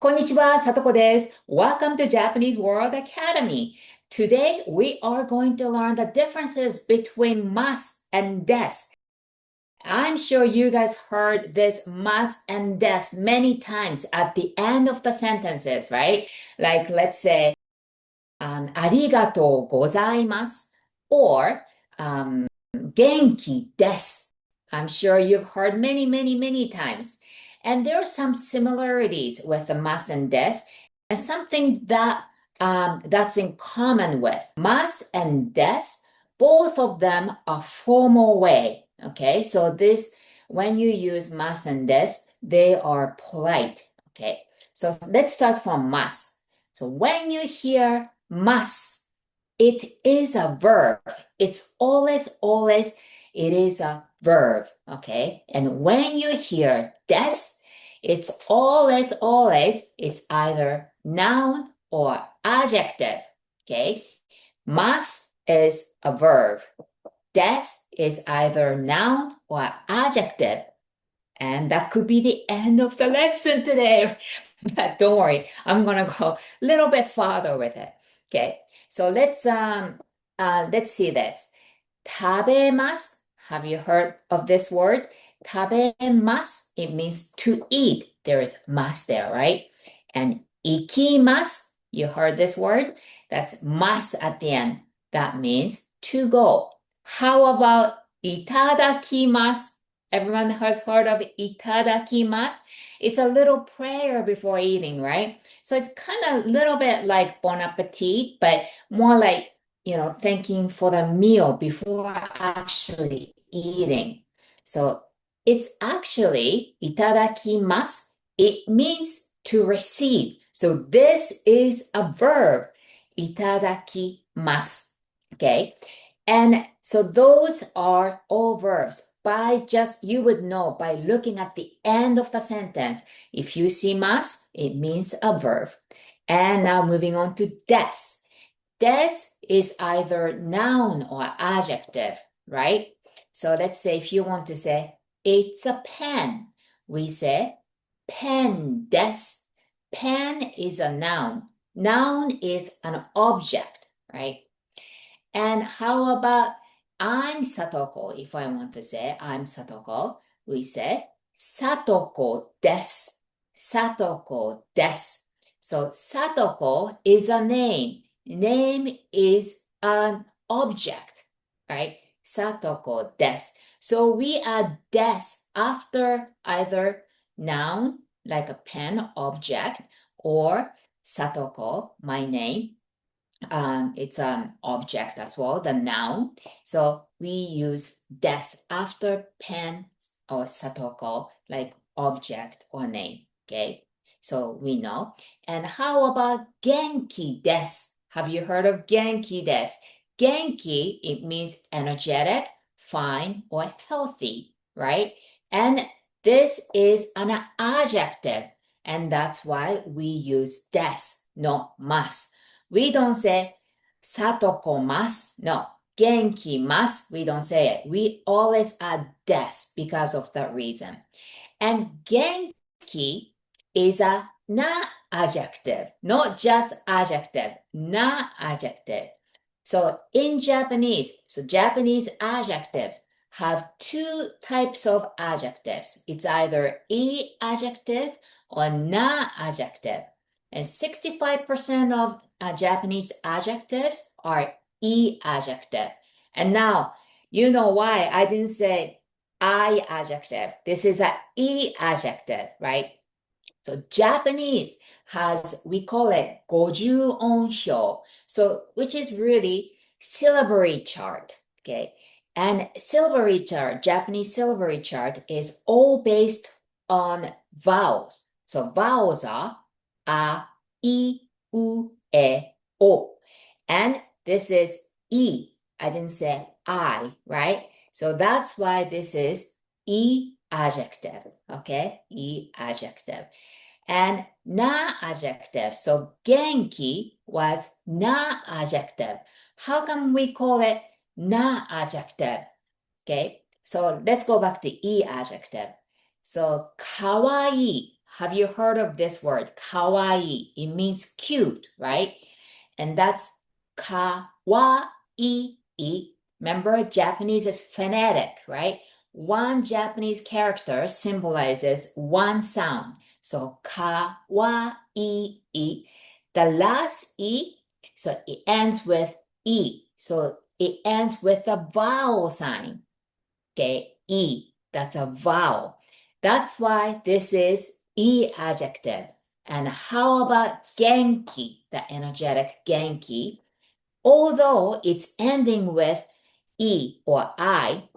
こんにちは、さとこです。Welcome to Japanese World Academy. Today we are going to learn the differences between must and des. I'm sure you guys heard this must and des many times at the end of the sentences, right? Like let's say, ありがとうございます or 元気です. I'm sure you've heard many times. And there are some similarities with the must and des, and something that's in common with must and des. Both of them are formal way. Okay, so when you use must and des, they are polite. Okay, so let's start from must. So when you hear must, it is a verb. It's always, it is a verb, okay? And when you hear des, it's always, it's either noun or adjective, okay? Must is a verb. Des is either noun or adjective. And that could be the end of the lesson today. But don't worry, I'm gonna go a little bit farther with it. Okay, so let's see this. 食べます. Have you heard of this word? 食べます. It means to eat. There is must there, right? And 行きます. You heard this word? That's must at the end. That means to go. How about いただきます? Everyone has heard of いただきます? It's a little prayer before eating, right? So it's kind of a little bit like bon appetit, but more like, thanking for the meal before actually eating. So it's actually いただきます. It means to receive. So this is a verb. いただきます. Okay. And so those are all verbs. You would know by looking at the end of the sentence. If you see must, it means a verb. And now moving on to des. Des is either noun or adjective, right? So let's say if you want to say, it's a pen, we say, pen des. Pen is a noun. Noun is an object, right? And how about I'm Satoko? If I want to say I'm Satoko, we say Satoko desu. Satoko desu. So Satoko is a name. Name is an object, right? Satoko desu. So we add des after either noun, like a pen object, or Satoko, my name. It's an object as well, the noun. So we use des after pen or satoko, like object or name. Okay, so we know. And how about genki desu? Have you heard of genki desu? Genki, it means energetic, fine, or healthy, right? And this is an adjective, and that's why we use des, not must. We don't say Satoko mas. No, genki mas. We don't say it. We always add des because of that reason. And genki is a na-adjective, not just adjective, na-adjective. So in Japanese, Japanese adjectives have two types of adjectives. It's either E-adjective or na-adjective. And 65% of Japanese adjectives are E-adjective. And now, you know why I didn't say I-adjective. This is an E-adjective, right? So Japanese we call it 50音表. So, which is really syllabary chart, okay? And Japanese syllabary chart is all based on vowels. So vowels are a, I, U, E, O. And this is E. I didn't say I, right? So that's why this is E-adjective, okay? E-adjective. And na-adjective. So genki was na-adjective. How come we call it na-adjective? Okay, so let's go back to E-adjective. So kawaii. have you heard of this word? Kawaii. It means cute, right? And that's kawaii. Remember, Japanese is phonetic, right? One Japanese character symbolizes one sound. So kawaii. The last E, so it ends with E. So it ends with a vowel sign. Okay, E, that's a vowel. That's why this is E-adjective. And how about genki, the energetic genki? Although it's ending with E or I,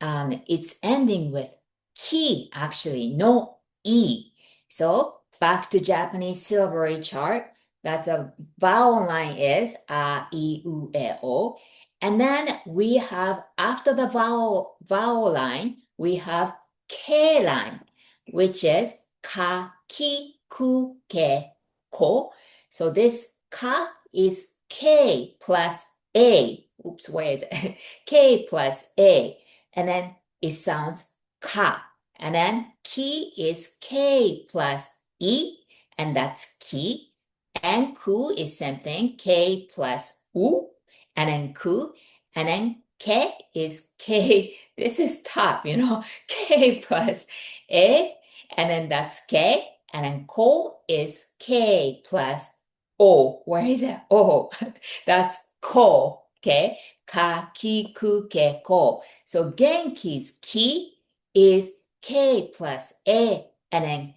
it's ending with ki, actually, no E. So back to Japanese syllabary chart. That's a vowel line is a, I, U, E, O. And then we have, after the vowel line, we have K line, which is ka, ki, ku, ke, ko. So this ka is K plus A. Oops, where is it? K plus A. And then it sounds ka. And then ki is K plus E, and that's ki. And ku is same thing, K plus U, and then ku. And then ke is K. This is tough, K plus A, and then that's K. And then ko is K plus O. Where is it? O. That's ko. Okay. Ka, ki, ku, ke, ko. So genki's ki is K plus A, and then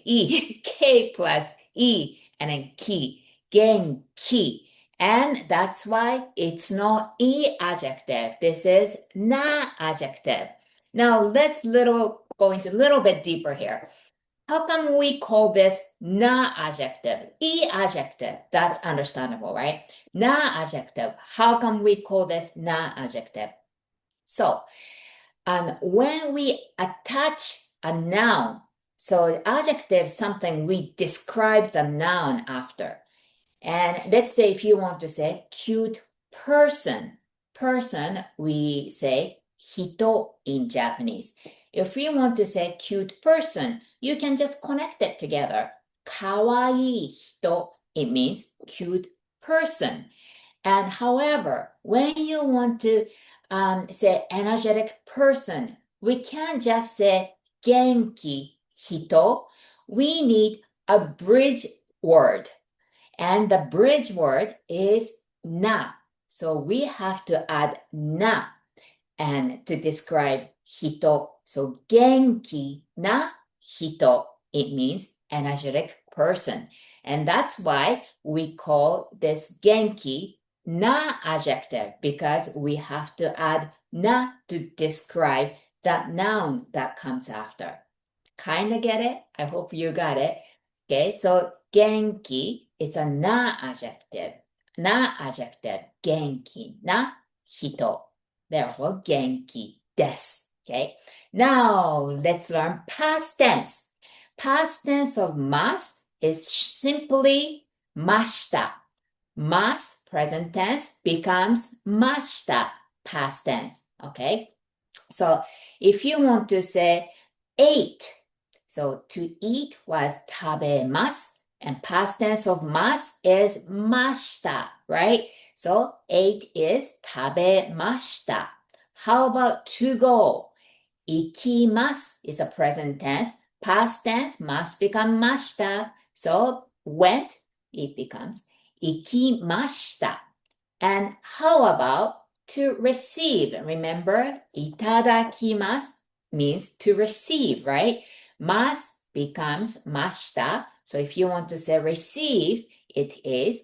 E. K plus E, and then ki. Genki. And that's why it's not E-adjective. This is Na-adjective. Now let's go into a little bit deeper here. How come we call this Na-adjective? E-adjective, that's understandable, right? Na-adjective, how come we call this Na-adjective? So, when we attach a noun, so adjective is something we describe the noun after. And let's say if you want to say cute person, we say hito in Japanese. If you want to say cute person, you can just connect it together. Kawaii hito, it means cute person. And however, when you want to say energetic person, we can't just say genki hito. We need a bridge word. And the bridge word is na. So we have to add na and to describe hito. So genki na hito. It means energetic person. And that's why we call this genki na-adjective, because we have to add na to describe that noun that comes after. Kind of get it? I hope you got it. Okay, so genki, it's a na-adjective. Na-adjective, genki na hito. Therefore, genki desu. Okay, now let's learn past tense. Past tense of mas is simply mashita. Mas, present tense, becomes mashita, past tense. Okay, so if you want to say ate, so to eat was tabemasu, and past tense of mas is mashita, right? So ate is tabemashita. How about to go? Ikimasu is a present tense. Past tense must become mashita. So went, it becomes ikimashita. And how about to receive? Remember, itadakimasu means to receive, right? Mas becomes mashita. So if you want to say receive, it is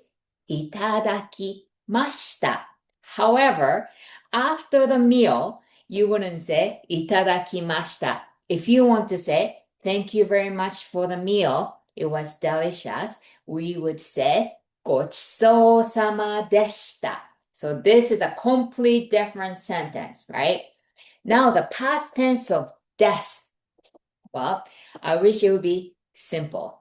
itadakimashita. However, after the meal, you wouldn't say itadakimashita. If you want to say thank you very much for the meal, it was delicious, we would say ごちそうさまでした. So this is a complete different sentence, right? Now the past tense of des. Well, I wish it would be simple.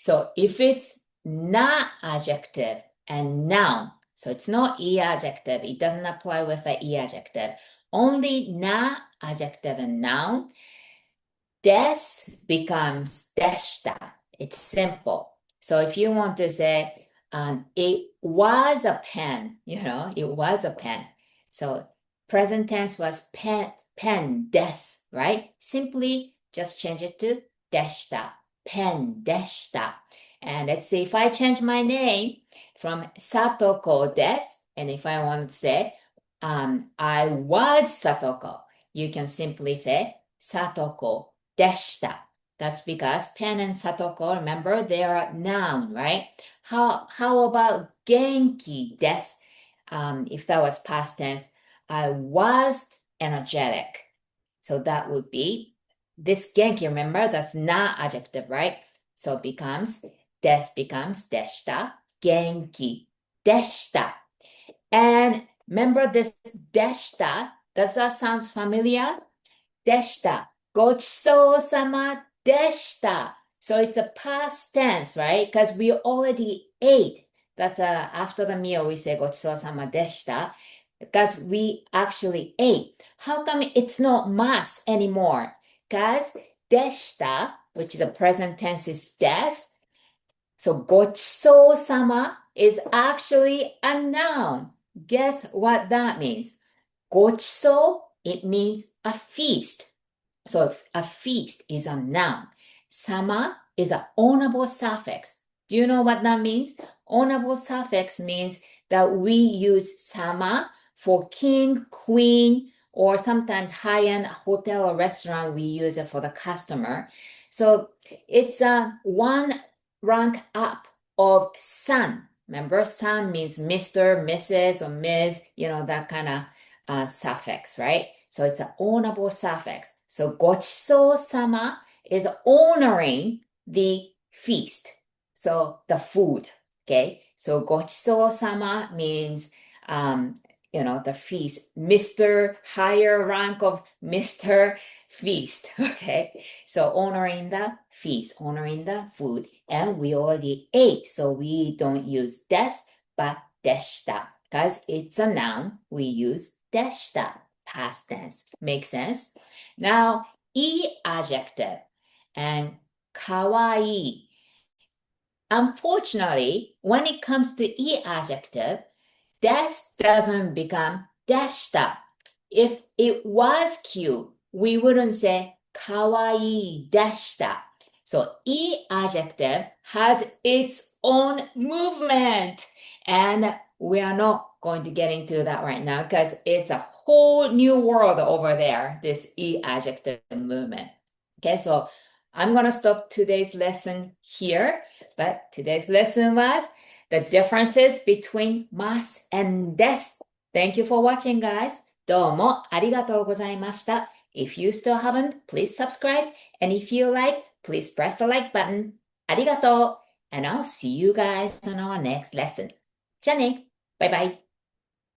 So if it's na-adjective and noun, so it's not E-adjective, it doesn't apply with the E-adjective. Only na-adjective and noun. Des becomes deshita. It's simple. So if you want to say, it was a pen, it was a pen. So present tense was pen, des, right? Simply just change it to deshita, pen, deshita. And let's see if I change my name from Satoko des, and if I want to say, I was Satoko, you can simply say Satoko deshita. That's because pen and Satoko, remember, they are noun, right? How about genki desu? If that was past tense, I was energetic. So that would be this genki, remember, that's na-adjective, right? So it becomes deshita, genki deshita. And remember this deshita, does that sound familiar? Deshita. ごちそうさまでした. So it's a past tense, right? Because we already ate. That's after the meal we say ごちそうさまでした because we actually ate. How come it's not mas anymore? Because でした, which is a present tense, is des. So ごちそうさま is actually a noun. Guess what that means? ごちそう, it means a feast. So a feast is a noun. Sama is an ownable suffix. Do you know what that means? Ownable suffix means that we use sama for king, queen, or sometimes high-end hotel or restaurant, we use it for the customer. So it's one rank up of san. Remember, san means Mr., Mrs., or Ms., that kind of suffix, right? So it's an ownable suffix. So ごちそうさま is honoring the feast. So the food, okay? So ごちそうさま means, the feast. Mr. higher rank of Mr. feast, okay? So honoring the feast, honoring the food. And we already ate, so we don't use des, but でした. Because it's a noun, we use でした, past tense. Make sense? Now, E-adjective and かわいい. Unfortunately, when it comes to E-adjective, des doesn't become でした. If it was cute, we wouldn't say かわいいでした. So E-adjective has its own movement. And we are not going to get into that right now because it's a whole new world over there, this E-adjective movement. Okay, so I'm going to stop today's lesson here. But today's lesson was the differences between mas and des. Thank you for watching, guys. どうもありがとうございました. If you still haven't, please subscribe. And if you like, please press the like button. ありがとう. And I'll see you guys on our next lesson. じゃあね。バイバイ。